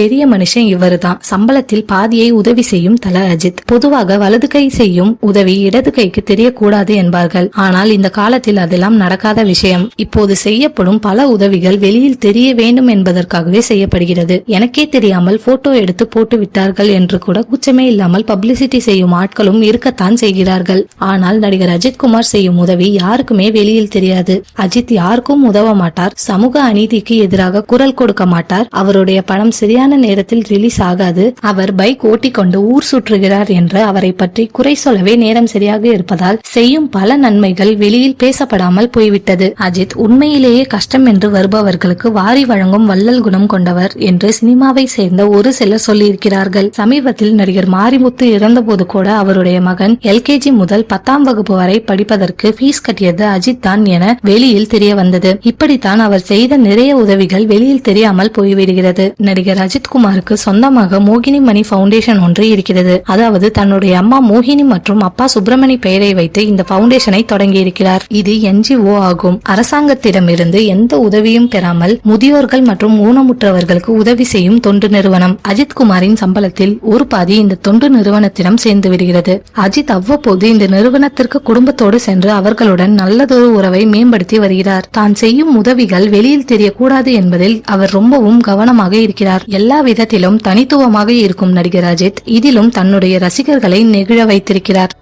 பெரிய மனுஷன் இவருதான். சம்பளத்தில் பாதியை உதவி செய்யும் தல அஜித். பொதுவாக வலது கை செய்யும் உதவி இடது கைக்கு தெரியக்கூடாது என்பார்கள். ஆனால் இந்த காலத்தில் அதெல்லாம் நடக்காத விஷயம். இப்போது செய்யப்படும் பல உதவிகள் வெளியில் தெரிய வேண்டும் என்பதற்காகவே செய்யப்படுகிறது. எனக்கே தெரியாமல் போட்டோ எடுத்து போட்டு விட்டார்கள் என்று கூட கூச்சமே இல்லாமல் பப்ளிசிட்டி செய்யும் ஆட்களும் இருக்கத்தான் செய்கிறார்கள். ஆனால் நடிகர் அஜித்குமார் செய்யும் உதவி யாருக்குமே வெளியில் தெரியாது. அஜித் யாருக்கும் உதவ மாட்டார். சமூக அநீதிக்கு எதிராக குரல் கொடுக்க மாட்டார். அவருடைய படம் சரியான நேரத்தில் ரிலீஸ் ஆகாது. அவர் பைக் ஓட்டிக்கொண்டு ஊர் சுற்றுகிறார் என்று அவரை பற்றி குறை சொல்லவே நேரம் சரியாக இருப்பதால் செய்யும் பல நன்மைகள் வெளியில் பேசப்படாமல் போய்விட்டது. அஜித் உண்மையிலேயே கஷ்டம் என்று வருபவர்களுக்கு வாரி வழங்கும் வள்ளல் குணம் கொண்டவர் என்று சினிமாவை சேர்ந்த ஒரு சிலர் சொல்லியிருக்கிறார்கள். சமீபத்தில் நடிகர் மாரிமுத்து இறந்தபோது கூட அவருடைய மகன் எல்கேஜி முதல் 10ஆம் வகுப்பு வரை படிப்பதற்கு ஃபீஸ் கட்டியது அஜித் தான் என வெளியில் தெரிய வந்தது. இப்படித்தான் அவர் செய்த நிறைய உதவிகள் வெளியில் தெரியாமல் போய்விடுகிறது. நடிகர் அஜித்குமாருக்கு சொந்தமாக மோகினி மணி பவுண்டேஷன் ஒன்று இருக்கிறது. அதாவது தன்னுடைய அம்மா மோகினி மற்றும் அப்பா சுப்பிரமணி பெயரை வைத்து இந்த பவுண்டேஷனை தொடங்கி இருக்கிறார். இது NGO ஆகும். அரசாங்கத்திடமிருந்து எந்த உதவியும் பெறாமல் முதியோர்கள் மற்றும் ஊனமுற்றவர்களுக்கு உதவி செய்யும் தொண்டு நிறுவனம். அஜித்குமாரின் சம்பளத்தில் ஒரு பாதி இந்த தொண்டு நிறுவனத்திடம் சேர்ந்து விடுகிறது. அஜித் அவ்வப்போது இந்த நிறுவனத்திற்கு குடும்பத்தோடு சென்று அவர்களுடன் நல்லதொரு உறவை மேம்படுத்தி வருகிறார். தான் செய்யும் உதவிகள் வெளியில் தெரியக்கூடாது என்பதில் அவர் ரொம்பவும் கவனமாக இருக்கிறார். எல்லா விதத்திலும் தனித்துவமாக இருக்கும் நடிகர் அஜித் இதிலும் தன்னுடைய ரசிகர்களை நெகிழ வைத்திருக்கிறார்.